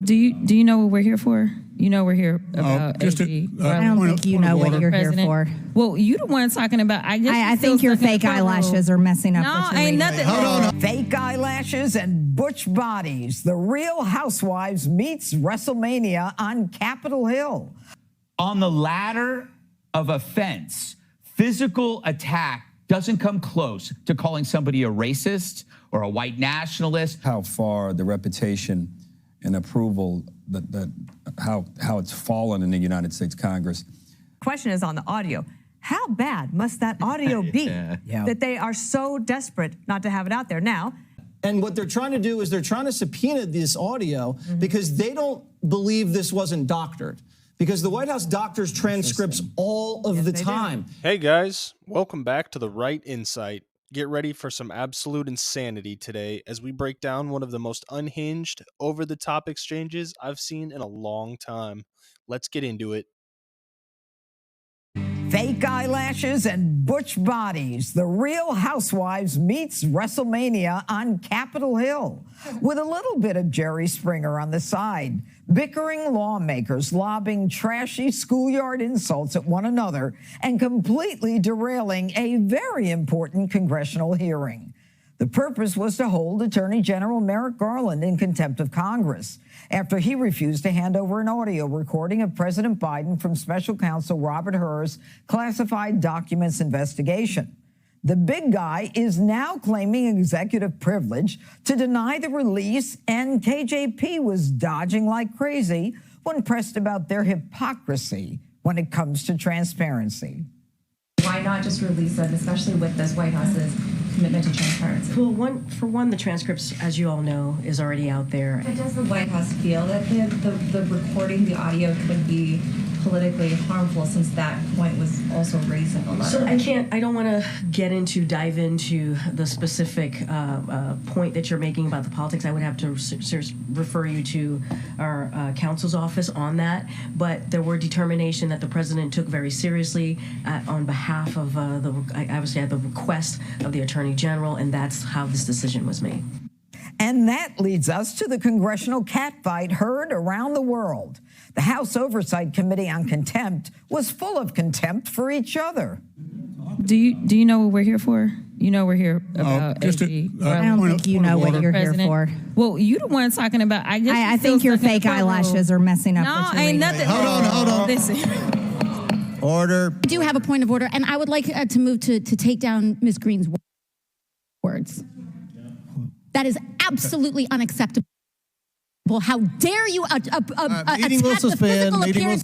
Do you know what we're here for? You know we're here about just AG. I don't think you know what you're here for. Well, you the one talking about. I think your fake eyelashes are messing up. No, ain't nothing. Hold on. Fake eyelashes and butch bodies. The Real Housewives meets WrestleMania on Capitol Hill. On the ladder of offense, physical attack doesn't come close to calling somebody a racist or a white nationalist. How far the reputation and approval how it's fallen in the United States Congress. Question is on the audio. How bad must that audio be that they are so desperate not to have it out there now? And what they're trying to do is they're trying to subpoena this audio because they don't believe this wasn't doctored. Because the White House doctors transcripts all of the time. Hey guys, welcome back to The Right Insight. Get ready for some absolute insanity today as we break down one of the most unhinged, over-the-top exchanges I've seen in a long time. Let's get into it. Fake eyelashes and butch bodies. The Real Housewives meets WrestleMania on Capitol Hill with a little bit of Jerry Springer on the side. Bickering lawmakers lobbing trashy schoolyard insults at one another and completely derailing a very important congressional hearing. The purpose was to hold Attorney General Merrick Garland in contempt of Congress after he refused to hand over an audio recording of President Biden from Special Counsel Robert Hur's classified documents investigation. The big guy is now claiming executive privilege to deny the release, and KJP was dodging like crazy when pressed about their hypocrisy when it comes to transparency. Why not just release them, especially with this White House's commitment to transparency? Well, for one, the transcripts, as you all know, is already out there. But does the White House feel that the recording, the audio could be politically harmful, since that point was also raised in the letter? So I don't want to dive into the specific point that you're making about the politics. I would have to refer you to our counsel's office on that. But there were determination that the president took very seriously on behalf of obviously at the request of the Attorney General, and that's how this decision was made. And that leads us to the congressional catfight heard around the world. The House Oversight Committee on Contempt was full of contempt for each other. Do you know what we're here for? You know we're here about AG. I don't think you know what you're here for. Well, you the one talking about. I think your fake eyelashes are messing up. No, ain't nothing. Hold on. Listen. Order. I do have a point of order, and I would like to move to take down Ms. Greene's words. That is absolutely unacceptable. How dare you attack the physical appearance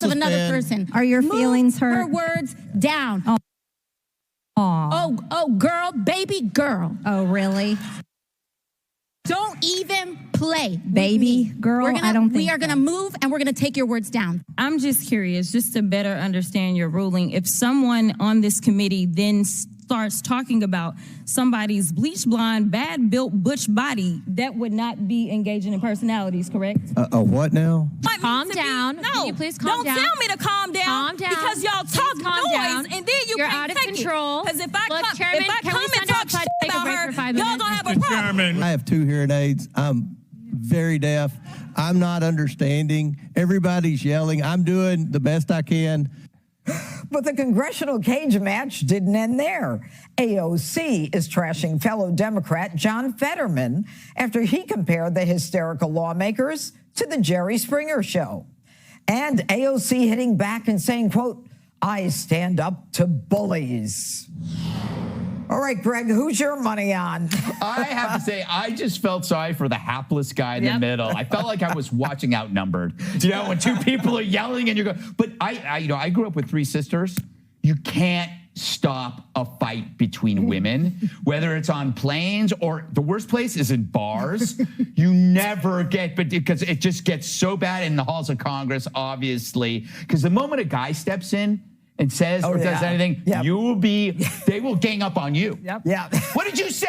of another person? Are your feelings hurt? Her words down. Oh. Oh, girl, baby girl. Oh, really? Don't even play. Baby girl? I don't think we are going to move, and we're going to take your words down. I'm just curious, just to better understand your ruling. If someone on this committee then starts talking about somebody's bleach blonde, bad built butch body, that would not be engaging in personalities, correct? What now? Calm down. No, can you please calm down? Don't tell me to calm down. Calm down. Because y'all talk noise, and then You're can't out of take control. Because if I Look, Chairman, if I can come we and send talk outside shit to take a about break her, for 5 y'all minutes? gonna have a problem. I have 2 hearing aids. I'm very deaf. I'm not understanding. Everybody's yelling. I'm doing the best I can. But the congressional cage match didn't end there. AOC is trashing fellow Democrat John Fetterman after he compared the hysterical lawmakers to the Jerry Springer show. And AOC hitting back and saying, quote, "I stand up to bullies." All right, Greg, who's your money on? I have to say, I just felt sorry for the hapless guy in the middle. I felt like I was watching Outnumbered. You know, when 2 people are yelling and you're going, but I grew up with 3 sisters. You can't stop a fight between women, whether it's on planes or the worst place is in bars. You never get, but because it just gets so bad in the halls of Congress, obviously, because the moment a guy steps in and says or does anything, you will be, they will gang up on you. What did you say?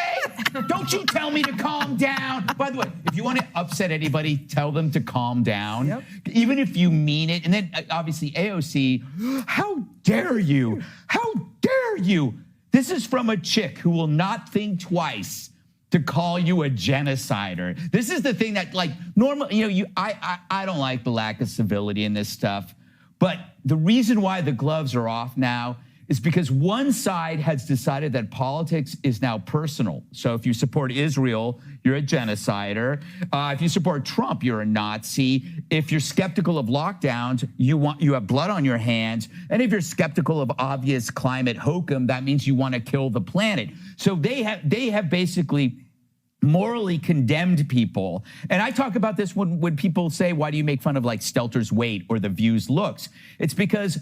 Don't you tell me to calm down. By the way, if you want to upset anybody, tell them to calm down, even if you mean it. And then obviously AOC, how dare you? How dare you? This is from a chick who will not think twice to call you a genocider. This is the thing that, like, normally, I don't like the lack of civility in this stuff, but the reason why the gloves are off now is because one side has decided that politics is now personal. So if you support Israel, you're a genocider. If you support Trump, you're a Nazi. If you're skeptical of lockdowns, you have blood on your hands. And if you're skeptical of obvious climate hokum, that means you want to kill the planet. So they have basically morally condemned people. And I talk about this when people say, why do you make fun of like Stelter's weight or The View's looks? It's because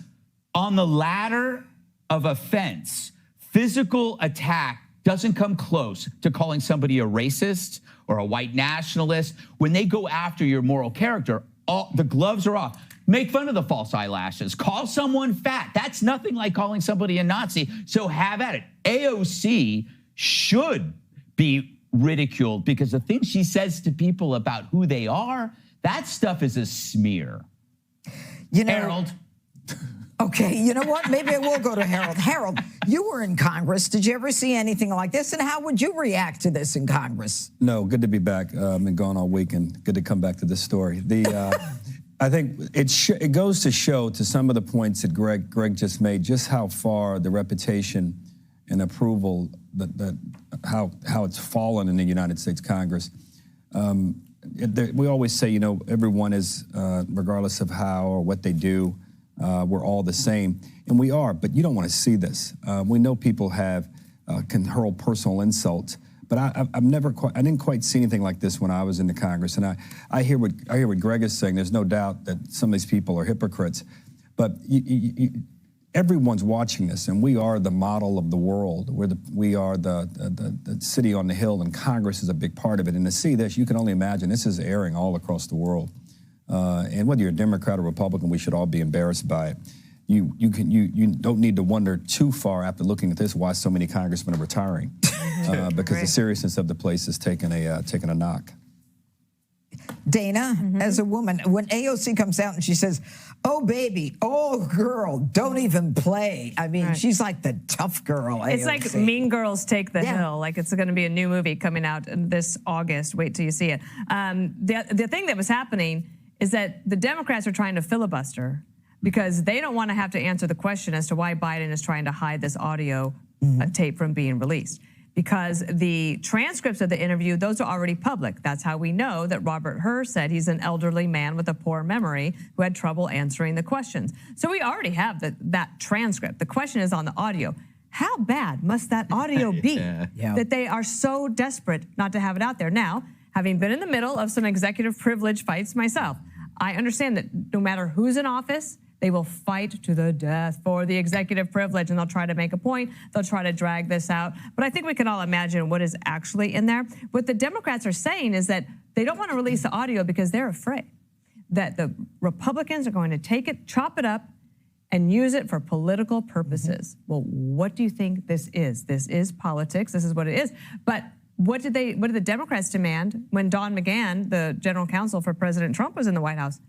on the ladder of offense, physical attack doesn't come close to calling somebody a racist or a white nationalist. When they go after your moral character, the gloves are off. Make fun of the false eyelashes. Call someone fat. That's nothing like calling somebody a Nazi. So have at it. AOC should be ridiculed because the things she says to people about who they are, that stuff is a smear. Harold. Okay, you know what? Maybe I will go to Harold. Harold, you were in Congress. Did you ever see anything like this? And how would you react to this in Congress? No, good to be back. I've been gone all weekend. Good to come back to this story. I think it goes to show, to some of the points that Greg just made, just how far the reputation and approval how it's fallen in the United States Congress. We always say, everyone is, regardless of how or what they do, we're all the same, and we are, but you don't want to see this. We know people can hurl personal insults, but I didn't quite see anything like this when I was in the Congress. And I hear what Greg is saying. There's no doubt that some of these people are hypocrites, but everyone's watching this, and we are the model of the world. We are the city on the hill, and Congress is a big part of it. And to see this, you can only imagine this is airing all across the world. And whether you're a Democrat or Republican, we should all be embarrassed by it. You don't need to wonder too far after looking at this why so many congressmen are retiring, because the seriousness of the place has taken a knock. Dana, as a woman, when AOC comes out and she says, "Oh baby, oh girl, don't even play." I mean, she's like the tough girl. AOC. It's like Mean Girls Take the Hill. Like it's going to be a new movie coming out this August. Wait till you see it. The thing that was happening is that the Democrats are trying to filibuster because they don't want to have to answer the question as to why Biden is trying to hide this audio tape from being released. Because the transcripts of the interview, those are already public. That's how we know that Robert Hur said he's an elderly man with a poor memory who had trouble answering the questions. So we already have that transcript. The question is on the audio. How bad must that audio be that they are so desperate not to have it out there? Now, having been in the middle of some executive privilege fights myself, I understand that no matter who's in office, they will fight to the death for the executive privilege, and they'll try to make a point. They'll try to drag this out. But I think we can all imagine what is actually in there. What the Democrats are saying is that they don't want to release the audio because they're afraid that the Republicans are going to take it, chop it up, and use it for political purposes. Well, what do you think this is? This is politics. This is what it is. But what did the Democrats demand when Don McGahn, the general counsel for President Trump, was in the White House?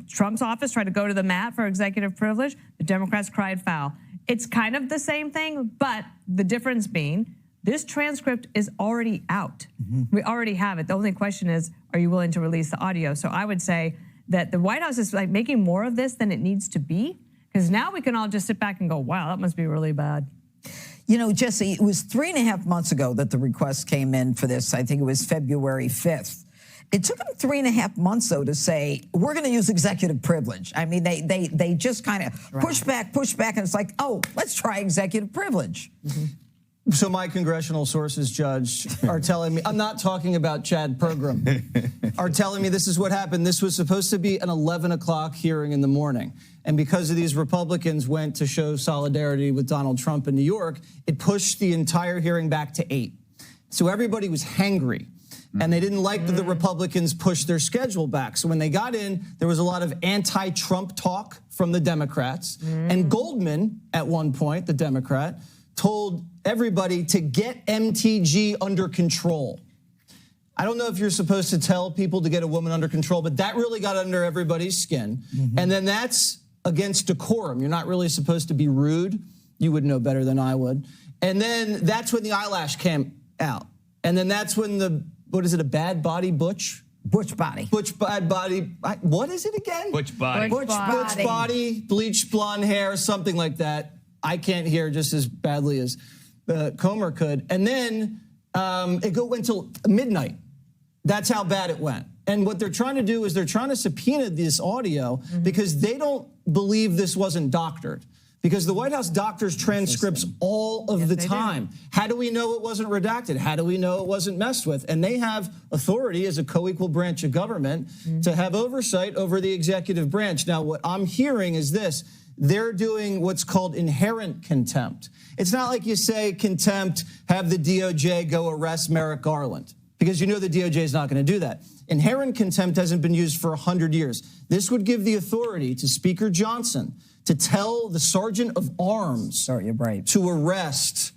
Trump's office tried to go to the mat for executive privilege. The Democrats cried foul. It's kind of the same thing, but the difference being this transcript is already out. We already have it. The only question is, are you willing to release the audio? So I would say that the White House is like making more of this than it needs to be, because now we can all just sit back and go, wow, that must be really bad. You know, Jesse, it was 3.5 months ago that the request came in for this. I think it was February 5th. It took them 3.5 months, though, to say, we're going to use executive privilege. I mean, they just kind of push back, and it's like, oh, let's try executive privilege. So my congressional sources, Judge, are telling me, I'm not talking about Chad Pergram, are telling me this is what happened. This was supposed to be an 11 o'clock hearing in the morning. And because of these Republicans went to show solidarity with Donald Trump in New York, it pushed the entire hearing back to 8. So everybody was hangry. And they didn't like that the Republicans pushed their schedule back. So when they got in, there was a lot of anti-Trump talk from the Democrats. And Goldman, at one point, the Democrat, told everybody to get MTG under control. I don't know if you're supposed to tell people to get a woman under control, but that really got under everybody's skin. And then that's against decorum. You're not really supposed to be rude. You would know better than I would. And then that's when the eyelash came out. And then that's when what is it, a bad body Butch? Butch body. Butch bad body. What is it again? Butch body. Butch Butch body, bleached blonde hair, something like that. I can't hear just as badly as Comer could. And then it went until midnight. That's how bad it went. And what they're trying to do is they're trying to subpoena this audio because they don't believe this wasn't doctored. Because the White House doctors transcripts all of the time. How do we know it wasn't redacted? How do we know it wasn't messed with? And they have authority as a co-equal branch of government to have oversight over the executive branch. Now, what I'm hearing is this. They're doing what's called inherent contempt. It's not like you say contempt, have the DOJ go arrest Merrick Garland, because you know the DOJ is not going to do that. Inherent contempt hasn't been used for 100 years. This would give the authority to Speaker Johnson to tell the Sergeant of Arms to arrest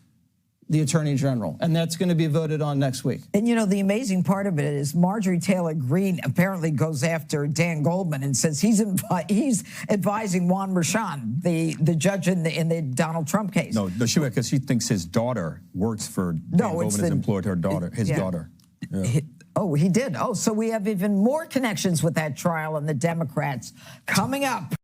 the Attorney General. And that's going to be voted on next week. And, you know, the amazing part of it is Marjorie Taylor Greene apparently goes after Dan Goldman and says he's advising Juan Merchan, the judge in the Donald Trump case. No, because she thinks his daughter works for Dan Goldman has employed her daughter, his daughter. Yeah. Oh, he did. Oh, so we have even more connections with that trial and the Democrats coming up.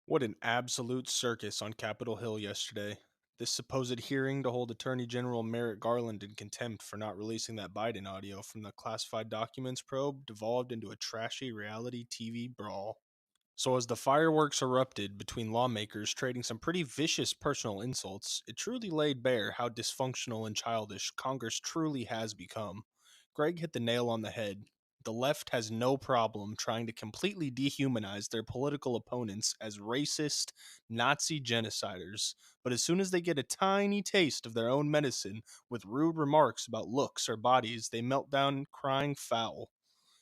What an absolute circus on Capitol Hill yesterday. This supposed hearing to hold Attorney General Merrick Garland in contempt for not releasing that Biden audio from the classified documents probe devolved into a trashy reality TV brawl. So as the fireworks erupted between lawmakers trading some pretty vicious personal insults, it truly laid bare how dysfunctional and childish Congress truly has become. Greg hit the nail on the head. The left has no problem trying to completely dehumanize their political opponents as racist, Nazi genociders, but as soon as they get a tiny taste of their own medicine with rude remarks about looks or bodies, they melt down crying foul.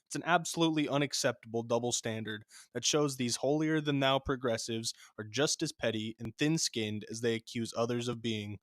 It's an absolutely unacceptable double standard that shows these holier-than-thou progressives are just as petty and thin-skinned as they accuse others of being.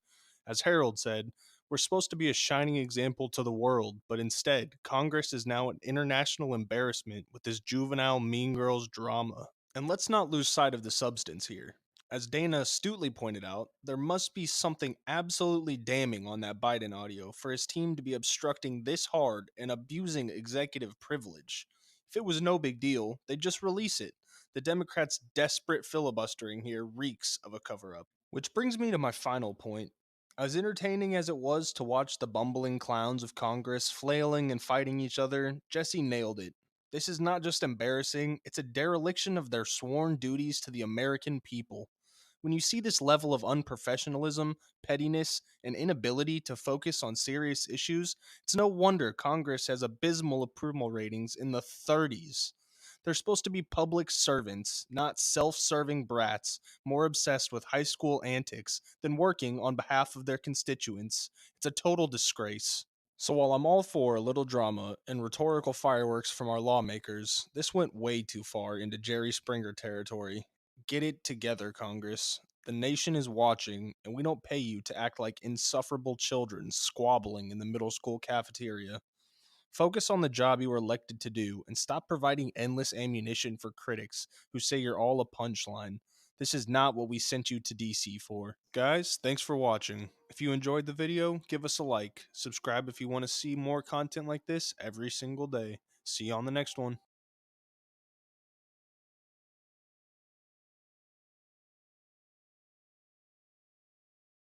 As Harold said, we're supposed to be a shining example to the world, but instead, Congress is now an international embarrassment with this juvenile Mean Girls drama. And let's not lose sight of the substance here. As Dana astutely pointed out, there must be something absolutely damning on that Biden audio for his team to be obstructing this hard and abusing executive privilege. If it was no big deal, they'd just release it. The Democrats' desperate filibustering here reeks of a cover-up. Which brings me to my final point. As entertaining as it was to watch the bumbling clowns of Congress flailing and fighting each other, Jesse nailed it. This is not just embarrassing, it's a dereliction of their sworn duties to the American people. When you see this level of unprofessionalism, pettiness, and inability to focus on serious issues, it's no wonder Congress has abysmal approval ratings in the 30s. They're supposed to be public servants, not self-serving brats, more obsessed with high school antics than working on behalf of their constituents. It's a total disgrace. So while I'm all for a little drama and rhetorical fireworks from our lawmakers, this went way too far into Jerry Springer territory. Get it together, Congress. The nation is watching, and we don't pay you to act like insufferable children squabbling in the middle school cafeteria. Focus on the job you were elected to do and stop providing endless ammunition for critics who say you're all a punchline. This is not what we sent you to DC for. Guys, thanks for watching. If you enjoyed the video, give us a like. Subscribe if you want to see more content like this every single day. See you on the next one.